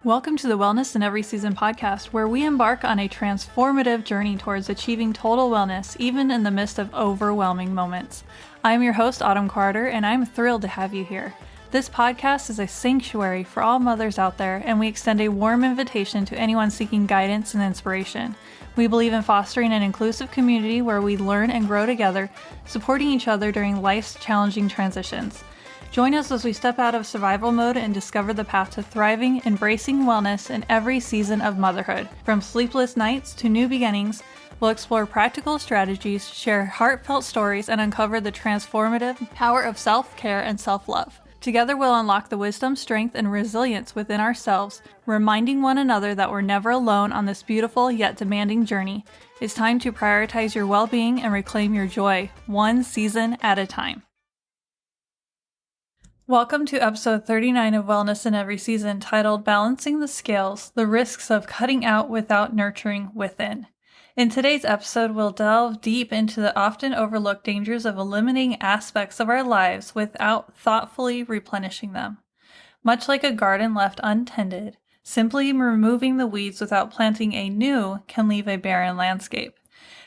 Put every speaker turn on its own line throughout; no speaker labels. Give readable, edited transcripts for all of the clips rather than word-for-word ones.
Welcome to the Wellness in Every Season podcast, where we embark on a transformative journey towards achieving total wellness, even in the midst of overwhelming moments. I'm your host, Autumn Carter, and I'm thrilled to have you here. This podcast is a sanctuary for all mothers out there, and we extend a warm invitation to anyone seeking guidance and inspiration. We believe in fostering an inclusive community where we learn and grow together, supporting each other during life's challenging transitions. Join us as we step out of survival mode and discover the path to thriving, embracing wellness in every season of motherhood. From sleepless nights to new beginnings, we'll explore practical strategies, share heartfelt stories, and uncover the transformative power of self-care and self-love. Together, we'll unlock the wisdom, strength, and resilience within ourselves, reminding one another that we're never alone on this beautiful yet demanding journey. It's time to prioritize your well-being and reclaim your joy, one season at a time. Welcome to episode 39 of Wellness in Every Season, titled Balancing the Scales, the Risks of Cutting Out Without Nurturing Within. In today's episode, we'll delve deep into the often overlooked dangers of eliminating aspects of our lives without thoughtfully replenishing them. Much like a garden left untended, simply removing the weeds without planting a new can leave a barren landscape.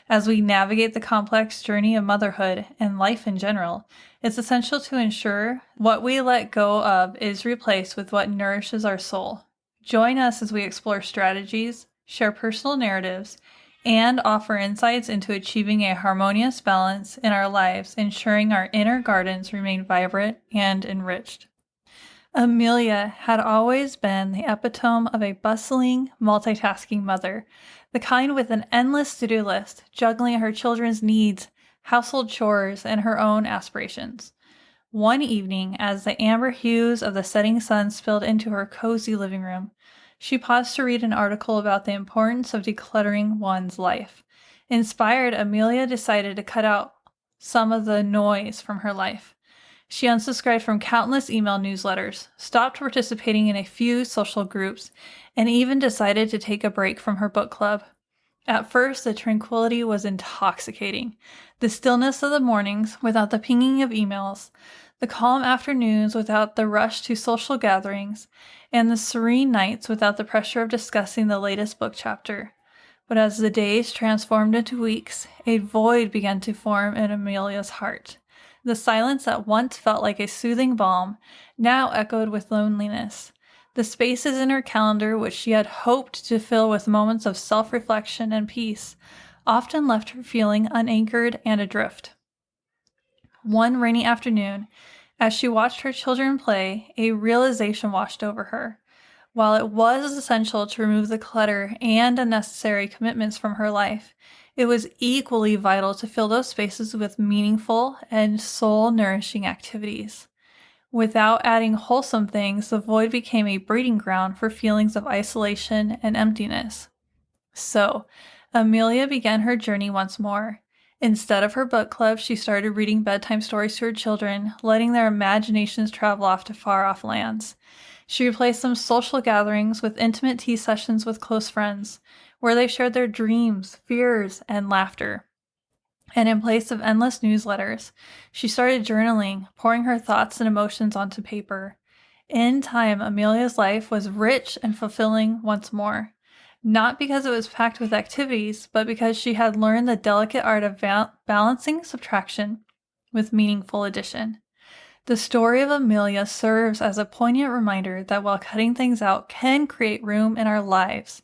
As we navigate the complex journey of motherhood and life in general, it's essential to ensure what we let go of is replaced with what nourishes our soul. Join us as we explore strategies, share personal narratives, and offer insights into achieving a harmonious balance in our lives, ensuring our inner gardens remain vibrant and enriched. Amelia had always been the epitome of a bustling, multitasking mother, the kind with an endless to-do list, juggling her children's needs, household chores, and her own aspirations. One evening, as the amber hues of the setting sun spilled into her cozy living room, she paused to read an article about the importance of decluttering one's life. Inspired, Amelia decided to cut out some of the noise from her life. She unsubscribed from countless email newsletters, stopped participating in a few social groups, and even decided to take a break from her book club. At first, the tranquility was intoxicating. The stillness of the mornings without the pinging of emails, the calm afternoons without the rush to social gatherings, and the serene nights without the pressure of discussing the latest book chapter. But as the days transformed into weeks, a void began to form in Amelia's heart. The silence that once felt like a soothing balm now echoed with loneliness. The spaces in her calendar, which she had hoped to fill with moments of self-reflection and peace, often left her feeling unanchored and adrift. One rainy afternoon, as she watched her children play, a realization washed over her. While it was essential to remove the clutter and unnecessary commitments from her life, it was equally vital to fill those spaces with meaningful and soul-nourishing activities. Without adding wholesome things, the void became a breeding ground for feelings of isolation and emptiness. So, Amelia began her journey once more. Instead of her book club, she started reading bedtime stories to her children, letting their imaginations travel off to far-off lands. She replaced some social gatherings with intimate tea sessions with close friends, where they shared their dreams, fears, and laughter. And in place of endless newsletters, she started journaling, pouring her thoughts and emotions onto paper. In time, Amelia's life was rich and fulfilling once more. Not because it was packed with activities, but because she had learned the delicate art of balancing subtraction with meaningful addition. The story of Amelia serves as a poignant reminder that while cutting things out can create room in our lives,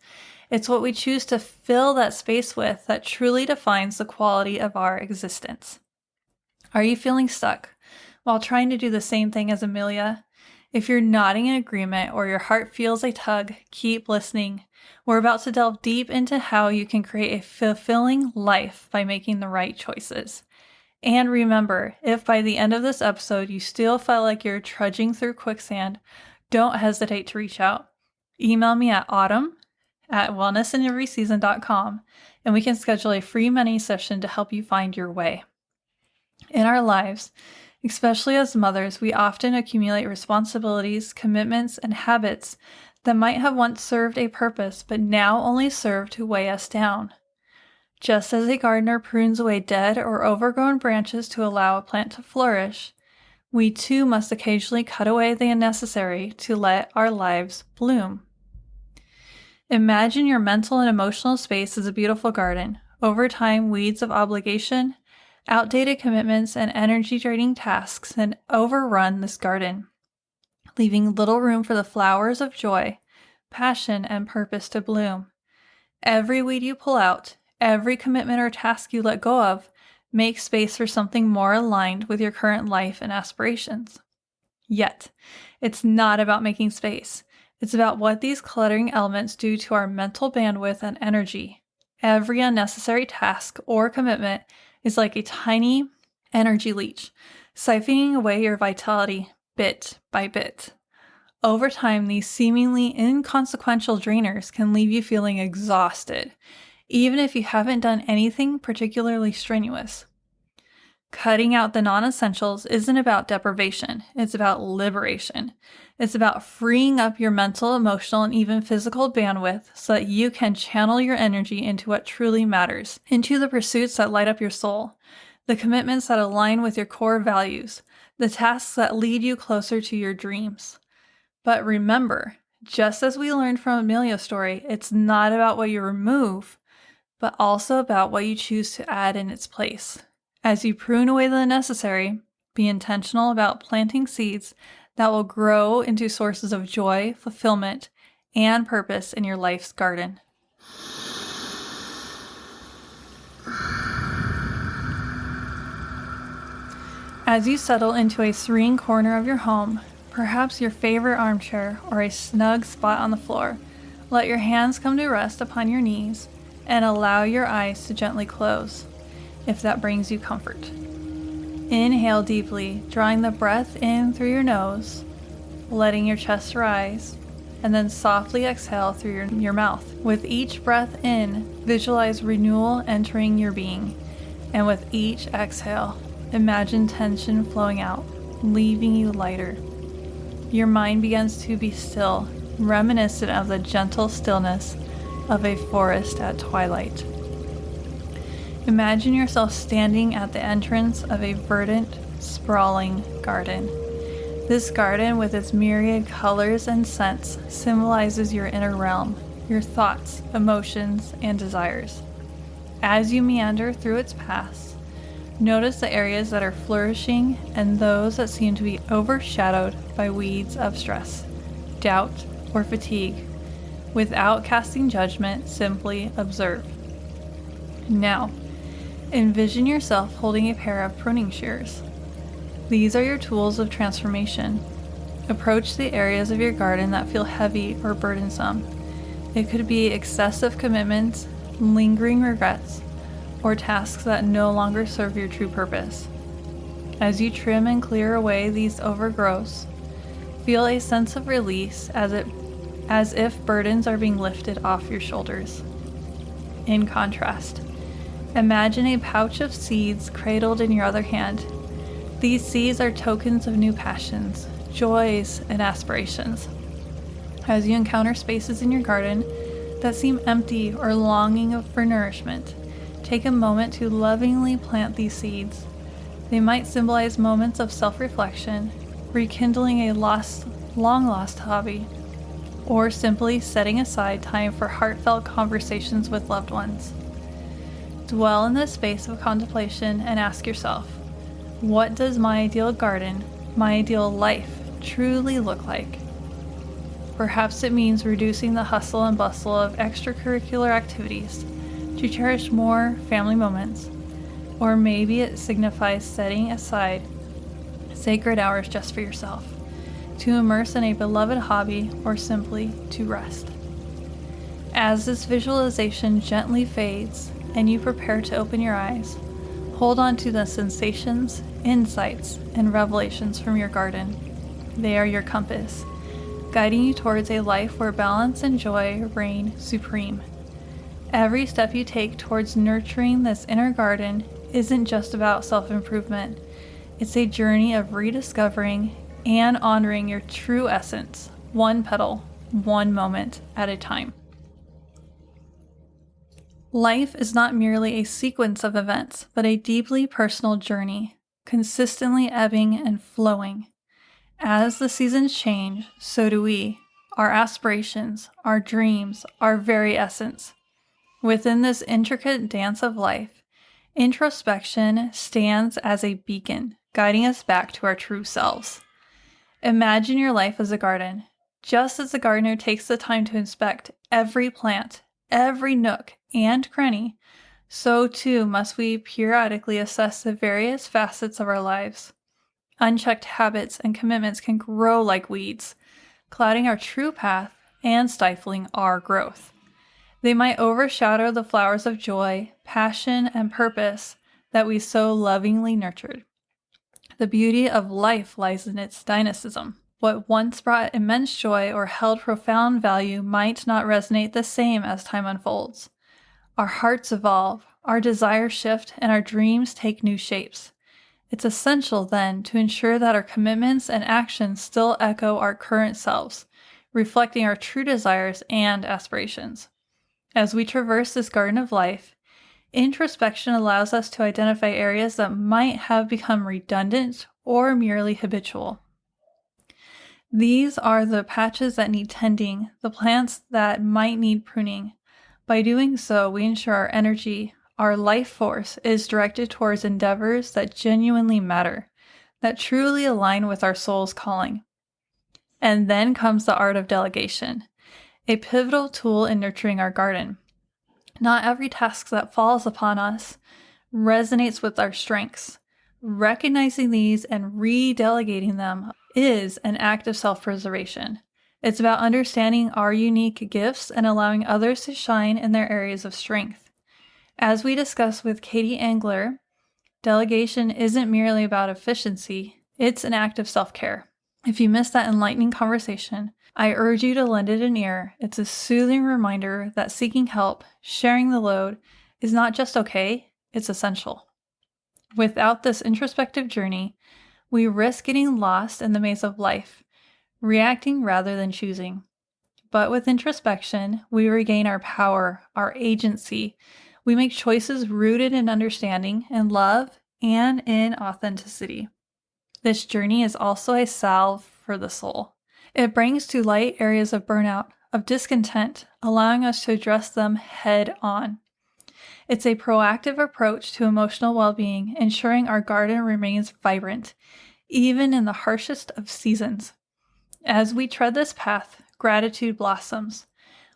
it's what we choose to fill that space with that truly defines the quality of our existence. Are you feeling stuck while trying to do the same thing as Amelia? If you're nodding in agreement or your heart feels a tug, keep listening. We're about to delve deep into how you can create a fulfilling life by making the right choices. And remember, if by the end of this episode you still felt like you're trudging through quicksand, don't hesitate to reach out. Email me at autumn@wellnessinEverySeason.com, and we can schedule a free mini session to help you find your way. In our lives, especially as mothers, we often accumulate responsibilities, commitments, and habits that might have once served a purpose but now only serve to weigh us down. Just as a gardener prunes away dead or overgrown branches to allow a plant to flourish, we too must occasionally cut away the unnecessary to let our lives bloom. Imagine your mental and emotional space as a beautiful garden. Over time, weeds of obligation, outdated commitments, and energy-draining tasks can overrun this garden, leaving little room for the flowers of joy, passion, and purpose to bloom. Every weed you pull out, every commitment or task you let go of, makes space for something more aligned with your current life and aspirations. Yet, it's not about making space. It's about what these cluttering elements do to our mental bandwidth and energy. Every unnecessary task or commitment is like a tiny energy leech, siphoning away your vitality bit by bit. Over time, these seemingly inconsequential drainers can leave you feeling exhausted, even if you haven't done anything particularly strenuous. Cutting out the non-essentials isn't about deprivation, it's about liberation. It's about freeing up your mental, emotional, and even physical bandwidth so that you can channel your energy into what truly matters, into the pursuits that light up your soul, the commitments that align with your core values, the tasks that lead you closer to your dreams. But remember, just as we learned from Amelia's story, it's not about what you remove, but also about what you choose to add in its place. As you prune away the unnecessary, be intentional about planting seeds that will grow into sources of joy, fulfillment, and purpose in your life's garden. As you settle into a serene corner of your home, perhaps your favorite armchair or a snug spot on the floor, let your hands come to rest upon your knees and allow your eyes to gently close, if that brings you comfort. Inhale deeply, drawing the breath in through your nose, letting your chest rise, and then softly exhale through your mouth. With each breath in, visualize renewal entering your being, and with each exhale, imagine tension flowing out, leaving you lighter. Your mind begins to be still, reminiscent of the gentle stillness of a forest at twilight. Imagine yourself standing at the entrance of a verdant, sprawling garden. This garden, with its myriad colors and scents, symbolizes your inner realm, your thoughts, emotions, and desires. As you meander through its paths, notice the areas that are flourishing and those that seem to be overshadowed by weeds of stress, doubt, or fatigue. Without casting judgment, simply observe. Now, envision yourself holding a pair of pruning shears. These are your tools of transformation. Approach the areas of your garden that feel heavy or burdensome. It could be excessive commitments, lingering regrets, or tasks that no longer serve your true purpose. As you trim and clear away these overgrowths, feel a sense of release as if burdens are being lifted off your shoulders. In contrast, imagine a pouch of seeds cradled in your other hand. These seeds are tokens of new passions, joys, and aspirations. As you encounter spaces in your garden that seem empty or longing for nourishment, take a moment to lovingly plant these seeds. They might symbolize moments of self-reflection, rekindling a long-lost hobby, or simply setting aside time for heartfelt conversations with loved ones. Dwell in this space of contemplation and ask yourself, what does my ideal garden, my ideal life, truly look like? Perhaps it means reducing the hustle and bustle of extracurricular activities to cherish more family moments, or maybe it signifies setting aside sacred hours just for yourself, to immerse in a beloved hobby, or simply to rest. As this visualization gently fades and you prepare to open your eyes, hold on to the sensations, insights, and revelations from your garden. They are your compass, guiding you towards a life where balance and joy reign supreme. Every step you take towards nurturing this inner garden isn't just about self-improvement. It's a journey of rediscovering and honoring your true essence, one petal, one moment at a time. Life is not merely a sequence of events, but a deeply personal journey, consistently ebbing and flowing. As the seasons change, so do we, our aspirations, our dreams, our very essence. Within this intricate dance of life, introspection stands as a beacon, guiding us back to our true selves. Imagine your life as a garden. Just as the gardener takes the time to inspect every plant, every nook and cranny, so too must we periodically assess the various facets of our lives. Unchecked habits and commitments can grow like weeds, clouding our true path and stifling our growth. They might overshadow the flowers of joy, passion, and purpose that we so lovingly nurtured. The beauty of life lies in its dynamism. What once brought immense joy or held profound value might not resonate the same as time unfolds. Our hearts evolve, our desires shift, and our dreams take new shapes. It's essential, then, to ensure that our commitments and actions still echo our current selves, reflecting our true desires and aspirations. As we traverse this garden of life, introspection allows us to identify areas that might have become redundant or merely habitual. These are the patches that need tending, the plants that might need pruning. By doing so, we ensure our energy, our life force, is directed towards endeavors that genuinely matter, that truly align with our soul's calling. And then comes the art of delegation, a pivotal tool in nurturing our garden. Not every task that falls upon us resonates with our strengths. Recognizing these and re-delegating them is an act of self-preservation. It's about understanding our unique gifts and allowing others to shine in their areas of strength. As we discussed with Katie Angler, delegation isn't merely about efficiency, it's an act of self-care. If you missed that enlightening conversation, I urge you to lend it an ear. It's a soothing reminder that seeking help, sharing the load, is not just okay, it's essential. Without this introspective journey, we risk getting lost in the maze of life, reacting rather than choosing. But with introspection, we regain our power, our agency. We make choices rooted in understanding and love and in authenticity. This journey is also a salve for the soul. It brings to light areas of burnout, of discontent, allowing us to address them head on. It's a proactive approach to emotional well-being, ensuring our garden remains vibrant, even in the harshest of seasons. As we tread this path, gratitude blossoms.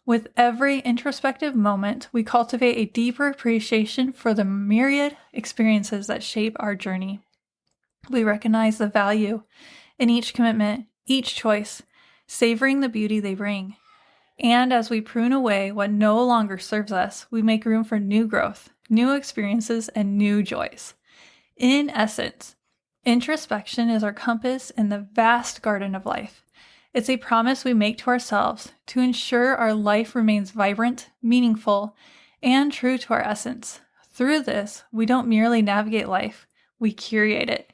With every introspective moment, we cultivate a deeper appreciation for the myriad experiences that shape our journey. We recognize the value in each commitment, each choice, savoring the beauty they bring. And as we prune away what no longer serves us, we make room for new growth, new experiences, and new joys. In essence, introspection is our compass in the vast garden of life. It's a promise we make to ourselves to ensure our life remains vibrant, meaningful, and true to our essence. Through this, we don't merely navigate life, we curate it,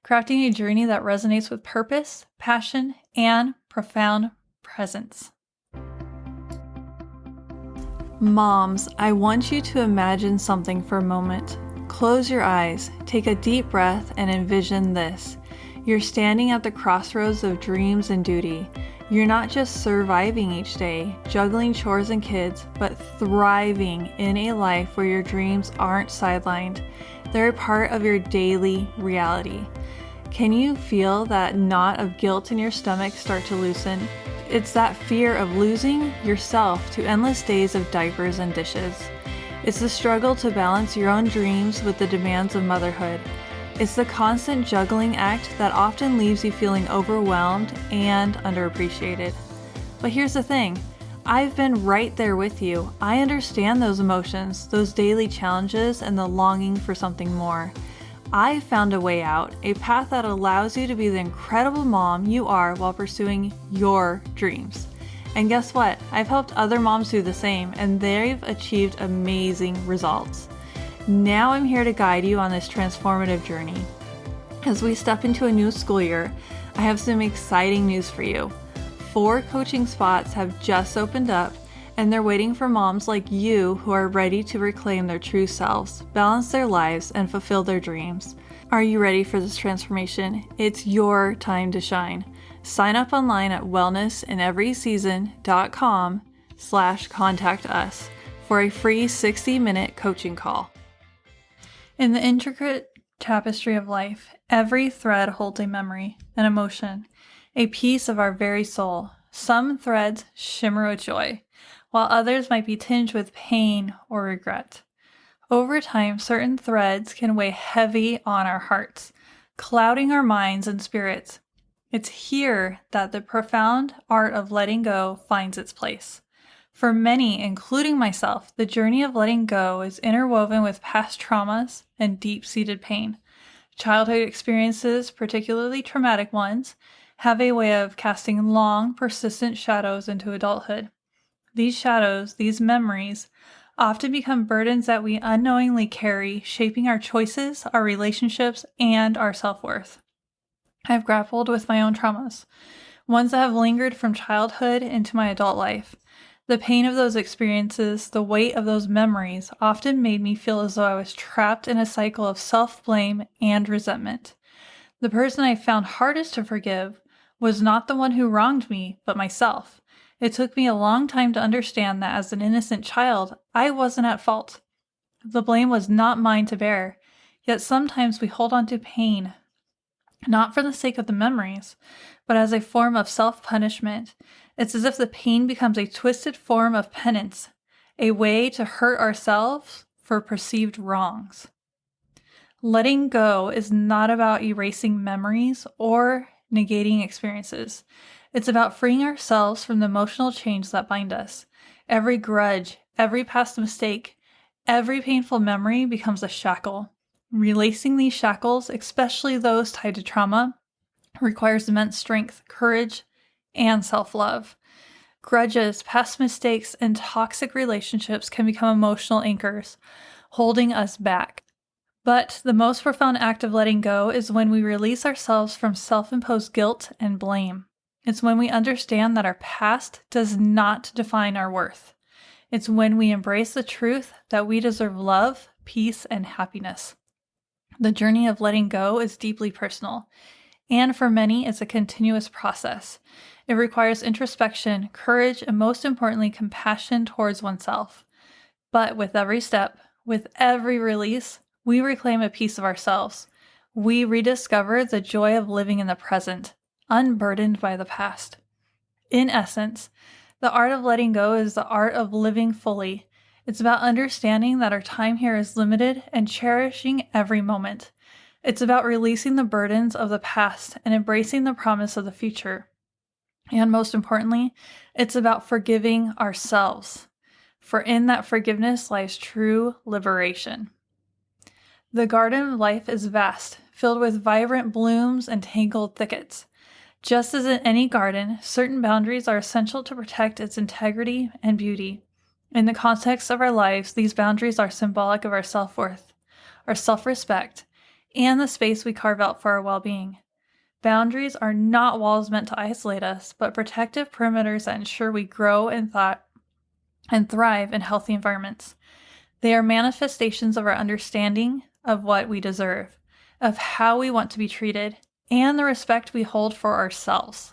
crafting a journey that resonates with purpose, passion, and profound presence. Moms, I want you to imagine something for a moment. Close your eyes, take a deep breath, and envision this. You're standing at the crossroads of dreams and duty. You're not just surviving each day, juggling chores and kids, but thriving in a life where your dreams aren't sidelined. They're a part of your daily reality. Can you feel that knot of guilt in your stomach start to loosen? It's that fear of losing yourself to endless days of diapers and dishes. It's the struggle to balance your own dreams with the demands of motherhood. It's the constant juggling act that often leaves you feeling overwhelmed and underappreciated. But here's the thing, I've been right there with you. I understand those emotions, those daily challenges, and the longing for something more. I found a way out, a path that allows you to be the incredible mom you are while pursuing your dreams. And guess what? I've helped other moms do the same, and they've achieved amazing results. Now I'm here to guide you on this transformative journey. As we step into a new school year, I have some exciting news for you. 4 coaching spots have just opened up, and they're waiting for moms like you who are ready to reclaim their true selves, balance their lives, and fulfill their dreams. Are you ready for this transformation? It's your time to shine. Sign up online at wellnessinEverySeason.com/contact us for a free 60-minute coaching call. In the intricate tapestry of life, every thread holds a memory, an emotion, a piece of our very soul. Some threads shimmer with joy, while others might be tinged with pain or regret. Over time, certain threads can weigh heavy on our hearts, clouding our minds and spirits. It's here that the profound art of letting go finds its place. For many, including myself, the journey of letting go is interwoven with past traumas and deep-seated pain. Childhood experiences, particularly traumatic ones, have a way of casting long, persistent shadows into adulthood. These shadows, these memories, often become burdens that we unknowingly carry, shaping our choices, our relationships, and our self-worth. I've grappled with my own traumas, ones that have lingered from childhood into my adult life. The pain of those experiences, the weight of those memories, often made me feel as though I was trapped in a cycle of self-blame and resentment. The person I found hardest to forgive was not the one who wronged me, but myself. It took me a long time to understand that as an innocent child, I wasn't at fault. The blame was not mine to bear, yet sometimes we hold on to pain, not for the sake of the memories, but as a form of self-punishment. It's as if the pain becomes a twisted form of penance, a way to hurt ourselves for perceived wrongs. Letting go is not about erasing memories or negating experiences. It's about freeing ourselves from the emotional chains that bind us. Every grudge, every past mistake, every painful memory becomes a shackle. Releasing these shackles, especially those tied to trauma, requires immense strength, courage, and self-love. Grudges, past mistakes, and toxic relationships can become emotional anchors, holding us back. But the most profound act of letting go is when we release ourselves from self-imposed guilt and blame. It's when we understand that our past does not define our worth. It's when we embrace the truth that we deserve love, peace, and happiness. The journey of letting go is deeply personal, and for many, it's a continuous process. It requires introspection, courage, and most importantly, compassion towards oneself. But with every step, with every release, we reclaim a piece of ourselves. We rediscover the joy of living in the present, unburdened by the past. In essence, the art of letting go is the art of living fully. It's about understanding that our time here is limited and cherishing every moment. It's about releasing the burdens of the past and embracing the promise of the future. And most importantly, it's about forgiving ourselves. For in that forgiveness lies true liberation. The garden of life is vast, filled with vibrant blooms and tangled thickets. Just as in any garden, certain boundaries are essential to protect its integrity and beauty. In the context of our lives, these boundaries are symbolic of our self-worth, our self-respect, and the space we carve out for our well-being. Boundaries are not walls meant to isolate us, but protective perimeters that ensure we grow and thrive in healthy environments. They are manifestations of our understanding of what we deserve, of how we want to be treated, and the respect we hold for ourselves.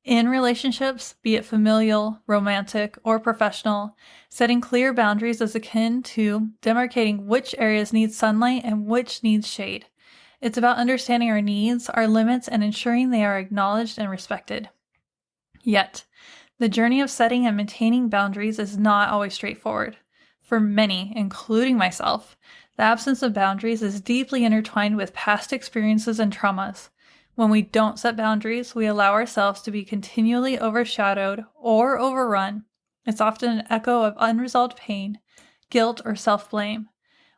In relationships, be it familial, romantic, or professional, setting clear boundaries is akin to demarcating which areas need sunlight and which needs shade. It's about understanding our needs, our limits, and ensuring they are acknowledged and respected. Yet, the journey of setting and maintaining boundaries is not always straightforward. For many, including myself, the absence of boundaries is deeply intertwined with past experiences and traumas. When we don't set boundaries, we allow ourselves to be continually overshadowed or overrun. It's often an echo of unresolved pain, guilt, or self-blame.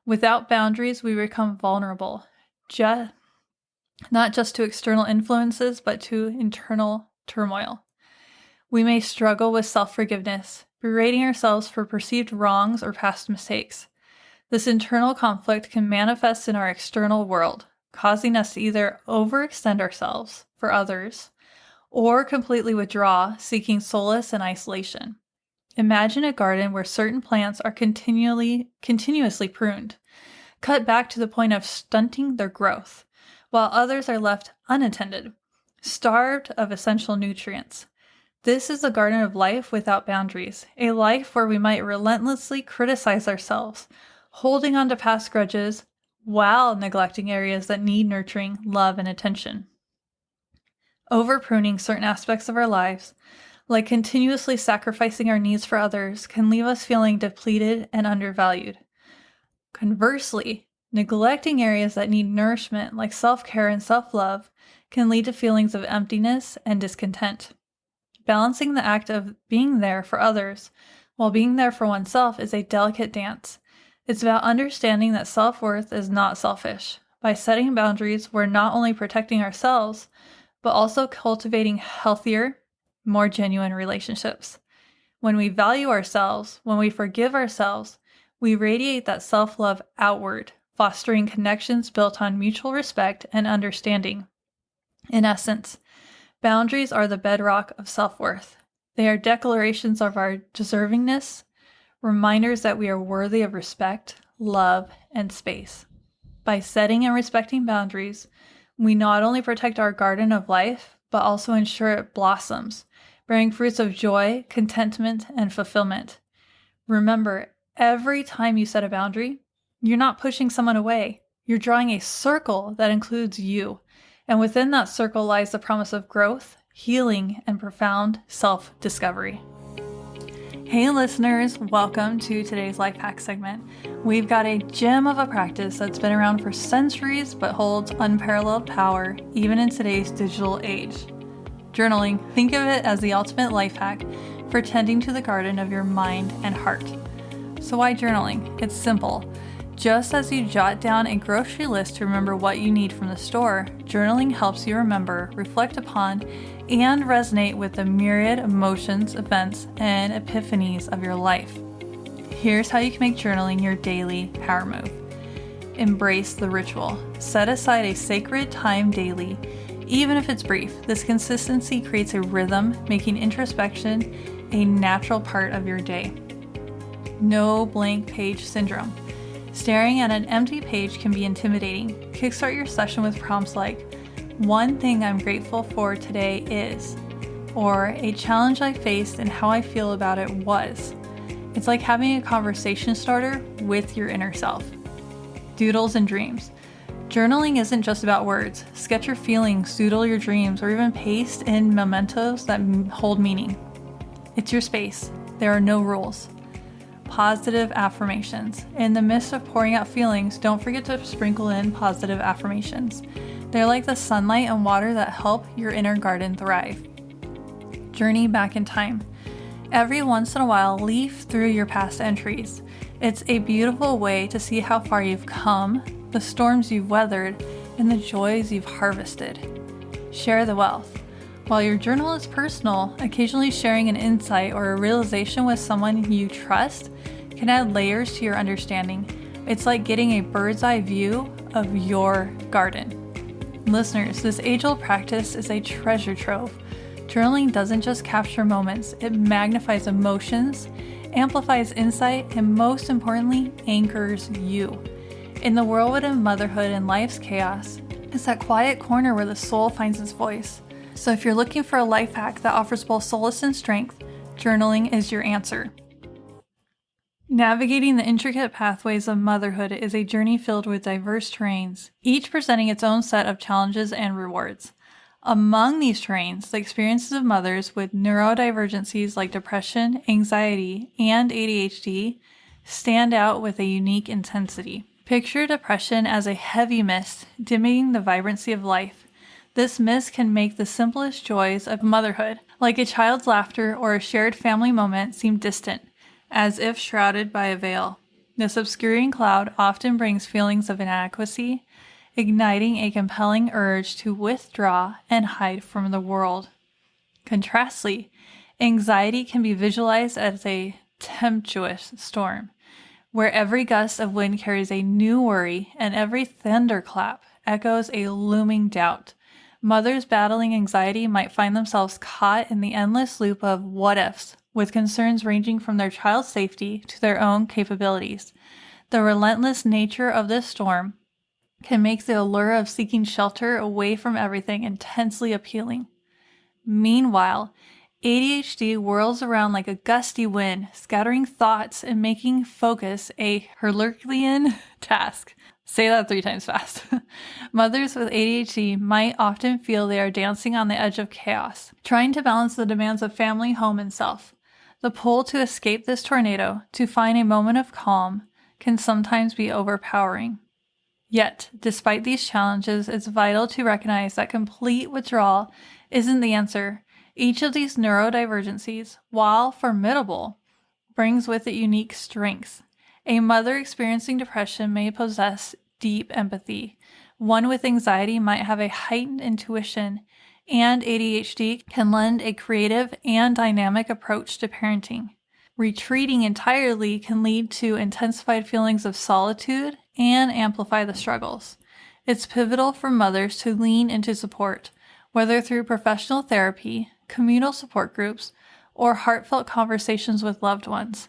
Without boundaries, we become vulnerable, not just to external influences, but to internal turmoil. We may struggle with self-forgiveness, berating ourselves for perceived wrongs or past mistakes. This internal conflict can manifest in our external world, causing us to either overextend ourselves for others or completely withdraw, seeking solace in isolation. Imagine a garden where certain plants are continuously pruned, cut back to the point of stunting their growth, while others are left unattended. starved of essential nutrients. This is a garden of life without boundaries, a life where we might relentlessly criticize ourselves, holding on to past grudges while neglecting areas that need nurturing, love, and attention. Over-pruning certain aspects of our lives, like continuously sacrificing our needs for others, can leave us feeling depleted and undervalued. Conversely, neglecting areas that need nourishment, like self-care and self-love, can lead to feelings of emptiness and discontent. Balancing the act of being there for others while being there for oneself is a delicate dance. It's about understanding that self-worth is not selfish. By setting boundaries, we're not only protecting ourselves, but also cultivating healthier, more genuine relationships. When we value ourselves, when we forgive ourselves, we radiate that self-love outward, fostering connections built on mutual respect and understanding. In essence, boundaries are the bedrock of self-worth. They are declarations of our deservingness, reminders that we are worthy of respect, love, and space. By setting and respecting boundaries, we not only protect our garden of life, but also ensure it blossoms, bearing fruits of joy, contentment, and fulfillment. Remember, every time you set a boundary, you're not pushing someone away. You're drawing a circle that includes you. And within that circle lies the promise of growth, healing, and profound self-discovery. Hey listeners, welcome to today's Life Hack segment. We've got a gem of a practice that's been around for centuries but holds unparalleled power even in today's digital age. Journaling, think of it as the ultimate life hack for tending to the garden of your mind and heart. So why journaling? It's simple. Just as you jot down a grocery list to remember what you need from the store, journaling helps you remember, reflect upon, and resonate with the myriad emotions, events, and epiphanies of your life. Here's how you can make journaling your daily power move. Embrace the ritual. Set aside a sacred time daily, even if it's brief. This consistency creates a rhythm, making introspection a natural part of your day. No blank page syndrome. Staring at an empty page can be intimidating. Kickstart your session with prompts like, "One thing I'm grateful for today is," or "A challenge I faced and how I feel about it was." It's like having a conversation starter with your inner self. Doodles and dreams. Journaling isn't just about words. Sketch your feelings, doodle your dreams, or even paste in mementos that hold meaning. It's your space. There are no rules. Positive affirmations. In the midst of pouring out feelings, don't forget to sprinkle in positive affirmations. They're like the sunlight and water that help your inner garden thrive. Journey back in time. Every once in a while, leaf through your past entries. It's a beautiful way to see how far you've come, the storms you've weathered, and the joys you've harvested. Share the wealth. While your journal is personal, occasionally sharing an insight or a realization with someone you trust can add layers to your understanding. It's like getting a bird's eye view of your garden. Listeners, this age-old practice is a treasure trove. Journaling doesn't just capture moments, it magnifies emotions, amplifies insight, and most importantly, anchors you. In the whirlwind of motherhood and life's chaos, it's that quiet corner where the soul finds its voice. So if you're looking for a life hack that offers both solace and strength, journaling is your answer. Navigating the intricate pathways of motherhood is a journey filled with diverse terrains, each presenting its own set of challenges and rewards. Among these terrains, the experiences of mothers with neurodivergences like depression, anxiety, and ADHD stand out with a unique intensity. Picture depression as a heavy mist, dimming the vibrancy of life. This mist can make the simplest joys of motherhood, like a child's laughter or a shared family moment, seem distant, as if shrouded by a veil. This obscuring cloud often brings feelings of inadequacy, igniting a compelling urge to withdraw and hide from the world. Contrastly, anxiety can be visualized as a tempestuous storm, where every gust of wind carries a new worry and every thunderclap echoes a looming doubt. Mothers battling anxiety might find themselves caught in the endless loop of what-ifs, with concerns ranging from their child's safety to their own capabilities. The relentless nature of this storm can make the allure of seeking shelter away from everything intensely appealing. Meanwhile, ADHD whirls around like a gusty wind, scattering thoughts and making focus a Herculean task. Say that 3 times fast. Mothers with ADHD might often feel they are dancing on the edge of chaos, trying to balance the demands of family, home, and self. The pull to escape this tornado, to find a moment of calm, can sometimes be overpowering. Yet, despite these challenges, it's vital to recognize that complete withdrawal isn't the answer. Each of these neurodivergencies, while formidable, brings with it unique strengths. A mother experiencing depression may possess deep empathy. One with anxiety might have a heightened intuition, and ADHD can lend a creative and dynamic approach to parenting. Retreating entirely can lead to intensified feelings of solitude and amplify the struggles. It's pivotal for mothers to lean into support, whether through professional therapy, communal support groups, or heartfelt conversations with loved ones.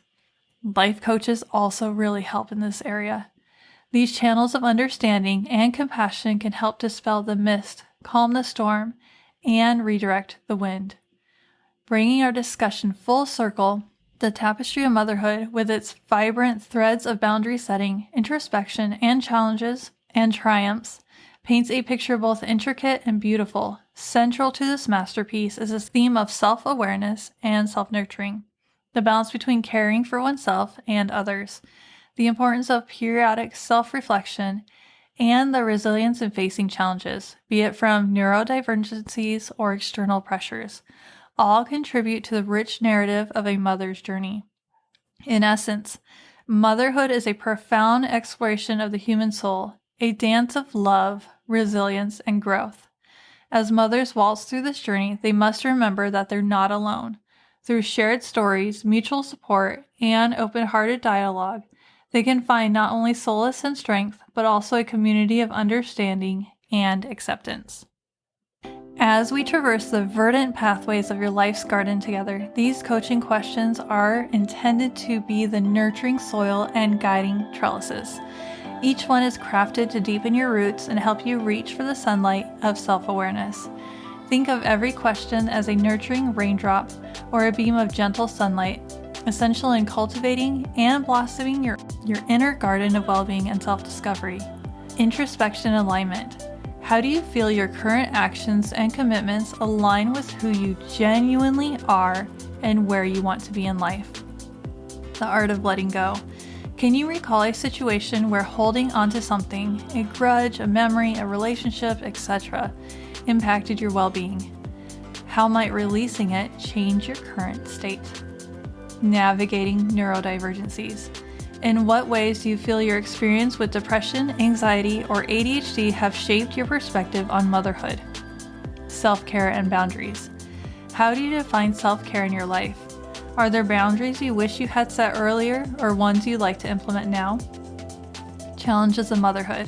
Life coaches also really help in this area. These channels of understanding and compassion can help dispel the mist, calm the storm, and redirect the wind. Bringing our discussion full circle, the tapestry of motherhood, with its vibrant threads of boundary setting, introspection, and challenges and triumphs, paints a picture both intricate and beautiful. Central to this masterpiece is a theme of self-awareness and self-nurturing, the balance between caring for oneself and others, the importance of periodic self-reflection, and the resilience in facing challenges, be it from neurodivergencies or external pressures. All contribute to the rich narrative of a mother's journey. In essence, motherhood is a profound exploration of the human soul, a dance of love, resilience, and growth. As mothers waltz through this journey, they must remember that they're not alone. Through shared stories, mutual support, and open-hearted dialogue, they can find not only solace and strength, but also a community of understanding and acceptance. As we traverse the verdant pathways of your life's garden together, these coaching questions are intended to be the nurturing soil and guiding trellises. Each one is crafted to deepen your roots and help you reach for the sunlight of self-awareness. Think of every question as a nurturing raindrop or a beam of gentle sunlight, essential in cultivating and blossoming your inner garden of well-being and self-discovery. Introspection and alignment. How do you feel your current actions and commitments align with who you genuinely are and where you want to be in life? The art of letting go. Can you recall a situation where holding onto something, a grudge, a memory, a relationship, etc., impacted your well-being? How might releasing it change your current state? Navigating neurodivergencies. In what ways do you feel your experience with depression, anxiety, or ADHD have shaped your perspective on motherhood? Self-care and boundaries. How do you define self-care in your life? Are there boundaries you wish you had set earlier or ones you'd like to implement now? Challenges of motherhood.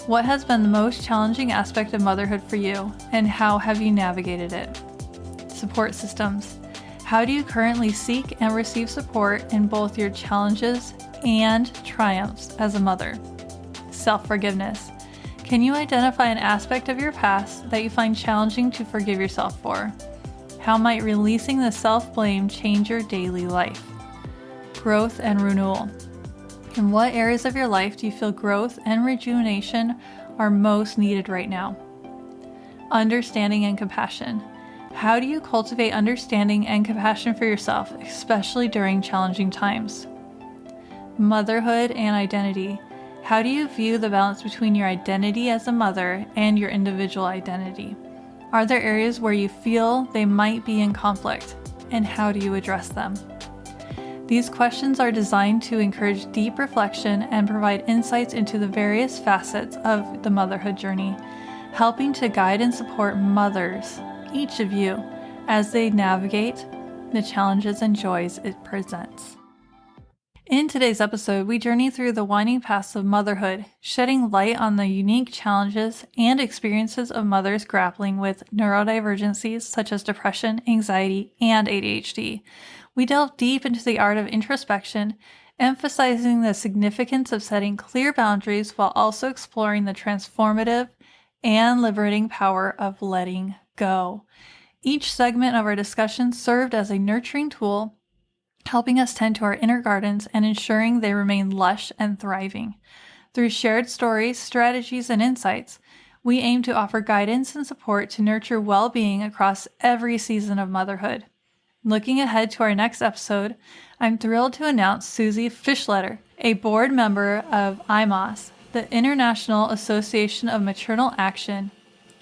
What has been the most challenging aspect of motherhood for you, and how have you navigated it? Support systems. How do you currently seek and receive support in both your challenges and triumphs as a mother? Self-forgiveness. Can you identify an aspect of your past that you find challenging to forgive yourself for? How might releasing the self-blame change your daily life? Growth and renewal. In what areas of your life do you feel growth and rejuvenation are most needed right now? Understanding and compassion. How do you cultivate understanding and compassion for yourself, especially during challenging times? Motherhood and identity. How do you view the balance between your identity as a mother and your individual identity? Are there areas where you feel they might be in conflict, and how do you address them? These questions are designed to encourage deep reflection and provide insights into the various facets of the motherhood journey, helping to guide and support mothers, each of you, as they navigate the challenges and joys it presents. In today's episode, we journey through the winding paths of motherhood, shedding light on the unique challenges and experiences of mothers grappling with neurodivergencies such as depression, anxiety, and ADHD. We delve deep into the art of introspection emphasizing the significance of setting clear boundaries while also exploring the transformative and liberating power of letting go. Each segment of our discussion served as a nurturing tool, helping us tend to our inner gardens and ensuring they remain lush and thriving. Through shared stories, strategies, and insights, we aim to offer guidance and support to nurture well-being across every season of motherhood. Looking ahead to our next episode, I'm thrilled to announce Susie Fischletter, a board member of IMAS, the International Association of Maternal Action.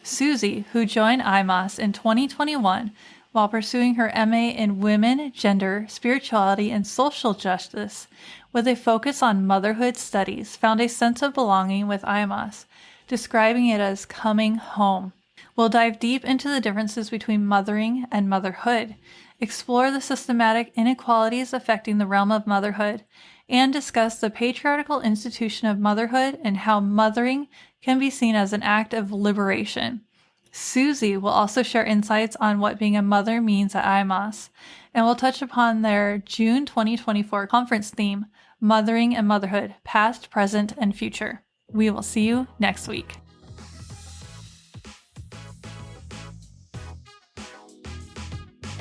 Susie, who joined IMAS in 2021 while pursuing her MA in Women, Gender, Spirituality, and Social Justice, with a focus on motherhood studies, found a sense of belonging with IMAS, describing it as coming home. We'll dive deep into the differences between mothering and motherhood, explore the systematic inequalities affecting the realm of motherhood, and discuss the patriarchal institution of motherhood and how mothering can be seen as an act of liberation. Susie will also share insights on what being a mother means at IMAS, and will touch upon their June 2024 conference theme, Mothering and Motherhood, Past, Present, and Future. We will see you next week.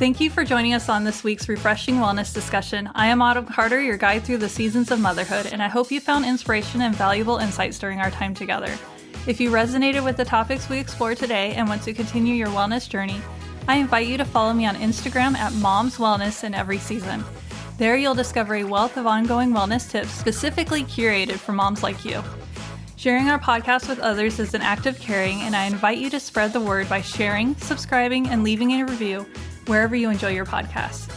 Thank you for joining us on this week's refreshing wellness discussion. I am Autumn Carter, your guide through the seasons of motherhood, and I hope you found inspiration and valuable insights during our time together. If you resonated with the topics we explored today and want to continue your wellness journey, I invite you to follow me on Instagram at Mom's Wellness in Every Season. There you'll discover a wealth of ongoing wellness tips specifically curated for moms like you. Sharing our podcast with others is an act of caring, and I invite you to spread the word by sharing, subscribing, and leaving a review wherever you enjoy your podcast.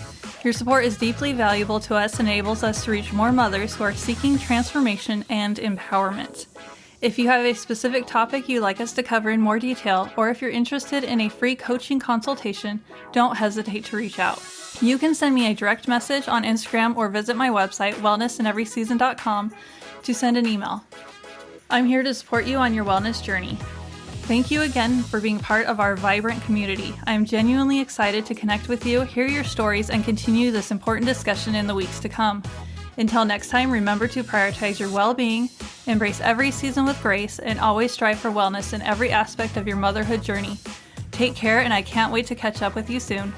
Your support is deeply valuable to us and enables us to reach more mothers who are seeking transformation and empowerment. If you have a specific topic you'd like us to cover in more detail, or if you're interested in a free coaching consultation, don't hesitate to reach out. You can send me a direct message on Instagram or visit my website, wellnessineveryseason.com, to send an email. I'm here to support you on your wellness journey. Thank you again for being part of our vibrant community. I'm genuinely excited to connect with you, hear your stories, and continue this important discussion in the weeks to come. Until next time, remember to prioritize your well-being, embrace every season with grace, and always strive for wellness in every aspect of your motherhood journey. Take care, and I can't wait to catch up with you soon.